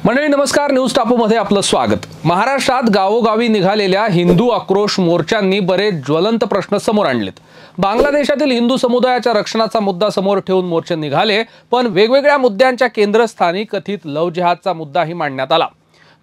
मंडळी नमस्कार, न्यूज टापूमध्ये आपलं स्वागत। महाराष्ट्रात गावोगावी निघालेल्या हिंदू आक्रोश मोर्चांनी बरेच ज्वलंत प्रश्न समोर आणलेत। बांगलादेशातील हिंदू समुदायाच्या रक्षणाचा मुद्दा समोर ठेवून मोर्चे निघाले, पण वेगवेगळ्या मुद्द्यांच्या केंद्रस्थानी कथित लव जिहादचा मुद्दाही मांडण्यात आला।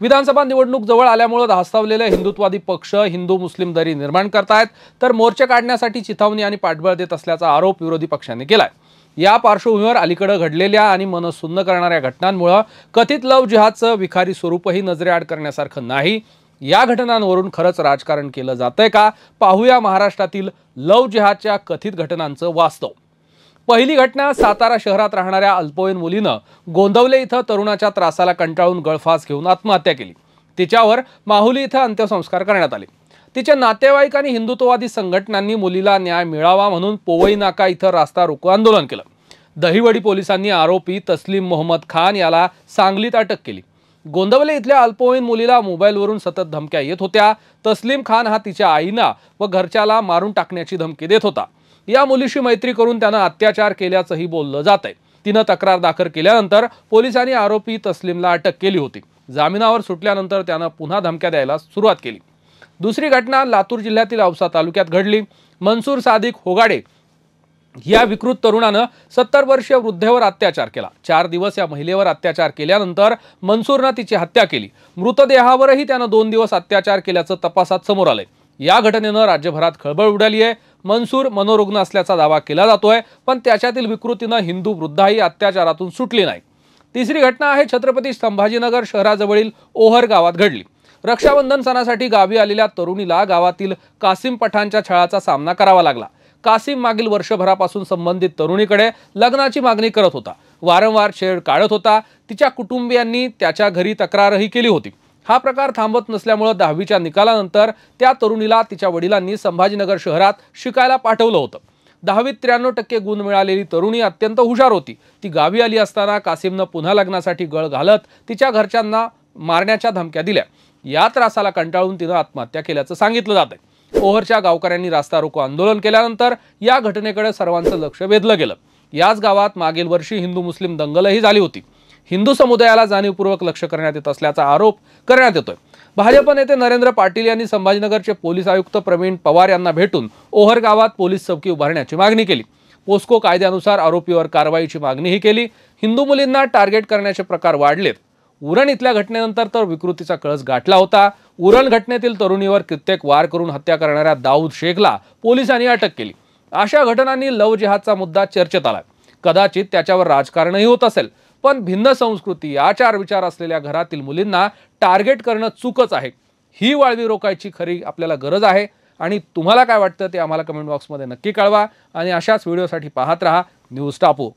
विधानसभा निवडणूक जवळ आल्यामुळे धास्तावलेले हिंदुत्ववादी पक्ष हिंदू मुस्लिम दरी निर्माण करतायत, तर मोर्चे काढण्यासाठी चिथावणी आणि पाठबळ देत असल्याचा आरोप विरोधी पक्षांनी केलाय। या पार्श्वभूमीवर अलीकडे घडलेल्या आणि मन सुन्न करणाऱ्या घटनांमुळे कथित लव जिहादचं विखारी स्वरूपही नजरेआड करण्यासारखं नाही। या घटनांवरून खरंच राजकारण केलं जातंय का, पाहूया महाराष्ट्रातील लव जिहादच्या कथित घटनांचं वास्तव। पहिली घटना, सातारा शहरात राहणाऱ्या अल्पवयीन मुलीनं गोंदवले इथं तरुणाच्या त्रासाला कंटाळून गळफास घेऊन आत्महत्या केली। तिच्यावर माहुली इथं अंत्यसंस्कार करण्यात आले। तिच्या नातेवाईक आणि हिंदुत्ववादी संघटनांनी मुलीला न्याय मिळावा म्हणून पोवई नाका इथं रास्ता रोको आंदोलन केलं। दहिवडी पोलिसांनी आरोपी तस्लीम मोहम्मद खान याला सांगलीत अटक केली। गोंदवले इथल्या अल्पवयीन मुलीला मोबाईलवरून सतत धमक्या येत होत्या। तस्लीम खान हा तिच्या आईना व घरच्याला मारून टाकण्याची धमकी देत होता। या मुलीशी मैत्री करून त्यानं अत्याचार केल्याचंही बोललं जातंय। तिनं तक्रार दाखल केल्यानंतर पोलिसांनी आरोपी तस्लीमला अटक केली होती। जामिनावर सुटल्यानंतर त्यानं पुन्हा धमक्या द्यायला सुरुवात केली। दुसरी घटना लातूर जिल्ह्यातील औसा तालुक्यात घडली। मनसूर सादिक होगाडे या विकृत तरुणानं 70 वर्षीय वृद्धेवर अत्याचार केला। 4 दिवस या महिलेवर अत्याचार केल्यानंतर मनसूरनं तिची हत्या केली। मृतदेहावरही त्यानं 2 दिवस अत्याचार केल्याचं तपासात समोर आलंय। या घटनेनं राज्यभरात खळबळ उडाली आहे। मनसूर मनोरुग्ण असल्याचा दावा केला जातोय, पण त्याच्यातील विकृतीनं हिंदू वृद्धाही अत्याचारातून सुटली नाही। तिसरी घटना आहे छत्रपती संभाजीनगर शहराजवळील ओहर गावात घडली। रक्षाबंधन सणासाठी गावी आलेल्या तरुणीला गावातील कासिम पठाणच्या छळाचा सामना करावा लागला। कासिम मागील वर्षभरापासून संबंधित तरुणीकडे लग्नाची मागणी करत होता, वारंवार छेड काढत होता। तिच्या कुटुंबियांनी त्याच्या घरी तक्रारही केली होती। हा प्रकार थांबत नसल्यामुळे 10वीच्या निकालानंतर त्या तरुणीला तिच्या वडिलांनी संभाजीनगर शहरात शिकायला पाठवलं होतं। 10वीत 93% गुण मिळालेली तरुणी अत्यंत हुशार होती। ती गावी आली असताना कासिमनं पुन्हा लग्नासाठी गळ घालत तिच्या घरच्यांना मारण्याच्या धमक्या दिल्या। या त्रासाला कंटाळून तिनं आत्महत्या केल्याचं सांगितलं जातंय। ओहरच्या गावकऱ्यांनी रास्ता रोको आंदोलन केल्यानंतर या घटनेकडे सर्वांचं लक्ष वेधलं गेलं। याच गावात मागील वर्षी हिंदू मुस्लिम दंगलही झाली होती। हिंदू समुदायाला जाणीवपूर्वक लक्ष करण्यात येत असल्याचा आरोप करण्यात येतोय। भाजप नेते नरेंद्र पाटील यांनी संभाजीनगरचे पोलीस आयुक्त प्रवीण पवार यांना भेटून ओहर गावात पोलीस चौकी उभारण्याची मागणी केली। पोस्को कायद्यानुसार आरोपीवर कारवाईची मागणीही केली। हिंदू मुलींना टार्गेट करण्याचे प्रकार वाढलेत। उरण इथल्या घटनेनंतर तर विकृतीचा कळस गाठला होता। उरण घटनेतील तरुणीवर कित्येक वार करून हत्या करणाऱ्या दाऊद शेखला पोलिसांनी अटक केली। अशा घटनांनी लव जिहादचा मुद्दा चर्चेत आला। कदाचित त्याच्यावर राजकारणही होत असेल, पण भिन्न संस्कृती आचार विचार असलेल्या घरातील मुलींना टार्गेट करणं चूकच आहे। ही वाळवी रोकायची खरी आपल्याला गरज आहे। आणि तुम्हाला काय वाटतं ते आम्हाला कमेंट बॉक्समध्ये नक्की कळवा। आणि अशाच व्हिडिओसाठी पाहत रहा न्यूज टापू।